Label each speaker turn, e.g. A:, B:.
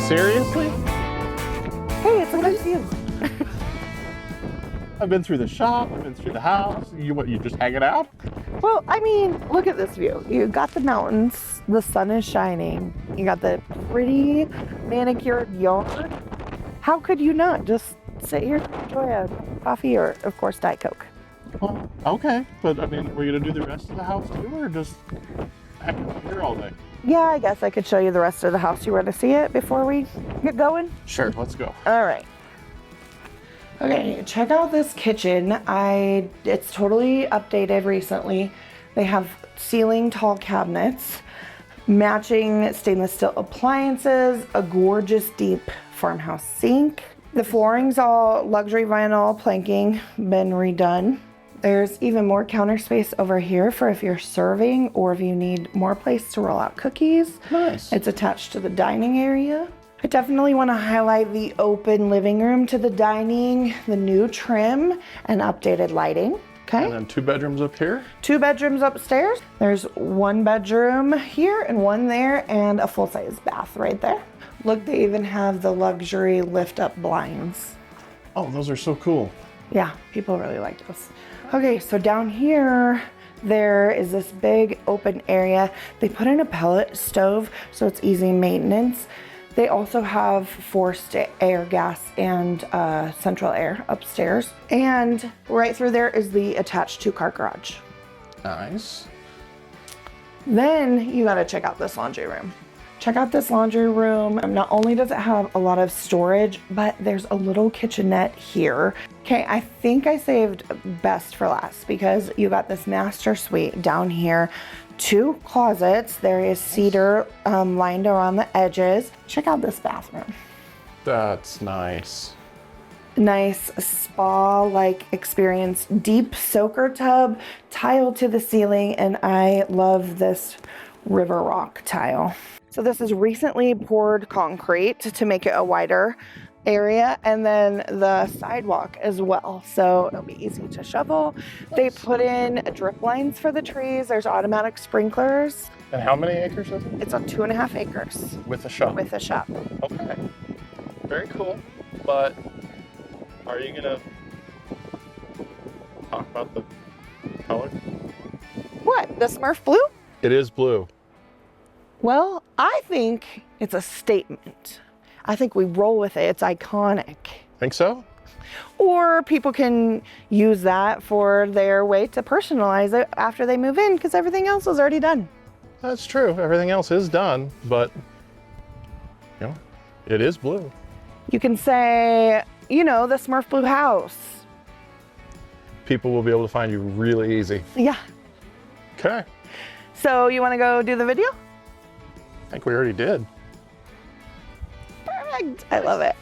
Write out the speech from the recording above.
A: Seriously?
B: Hey, it's a nice view.
A: I've been through the shop, I've been through the house. You just hanging out?
B: Well, I mean, look at this view. You got the mountains, the sun is shining, you got the pretty manicured yard. How could you not just sit here and enjoy a coffee or, of course, Diet Coke?
A: Well, okay, but I mean, we're gonna do the rest of the house too, or just hang out here all day?
B: Yeah, I guess I could show you the rest of the house. You want to see it before we get going?
A: Sure, let's go.
B: All right. Okay, check out this kitchen. It's totally updated recently. They have ceiling tall cabinets, matching stainless steel appliances, a gorgeous deep farmhouse sink. The flooring's all luxury vinyl planking, been redone. There's even more counter space over here for if you're serving or if you need more place to roll out cookies.
A: Nice.
B: It's attached to the dining area. I definitely want to highlight the open living room to the dining, the new trim, and updated lighting. Okay.
A: And then 2 bedrooms up here.
B: 2 bedrooms upstairs. There's 1 bedroom here and 1 there, and a full-size bath right there. Look, they even have the luxury lift-up blinds.
A: Oh, those are so cool.
B: Yeah, people really like those. Okay, so down here, there is this big open area. They put in a pellet stove, so it's easy maintenance. They also have forced air gas and central air upstairs. And right through there is the attached 2-car garage.
A: Nice.
B: Then you gotta check out this laundry room. Check out this laundry room. Not only does it have a lot of storage, but there's a little kitchenette here. Okay, I think I saved best for last because you got this master suite down here. 2 closets. There is cedar lined around the edges. Check out this bathroom.
A: That's nice.
B: Nice spa-like experience. Deep soaker tub, tile to the ceiling, and I love this river rock tile. So this is recently poured concrete to make it a wider area, and then the sidewalk as well, so it'll be easy to shovel. They put in drip lines for the trees. There's automatic sprinklers.
A: And how many acres is it?
B: It's on 2.5 acres
A: With a shop.
B: with a shop.
A: Okay. Very cool. But are you gonna talk about the color?
B: What, the Smurf blue?
A: It is blue.
B: Well, I think it's a statement. I think we roll with it. It's iconic.
A: Think so?
B: Or people can use that for their way to personalize it after they move in because everything else is already done.
A: That's true. Everything else is done, but you know, it is blue.
B: You can say, you know, the Smurf blue house.
A: People will be able to find you really easy.
B: Yeah.
A: Okay.
B: So you want to go do the video?
A: I think we already did.
B: Perfect. I love it.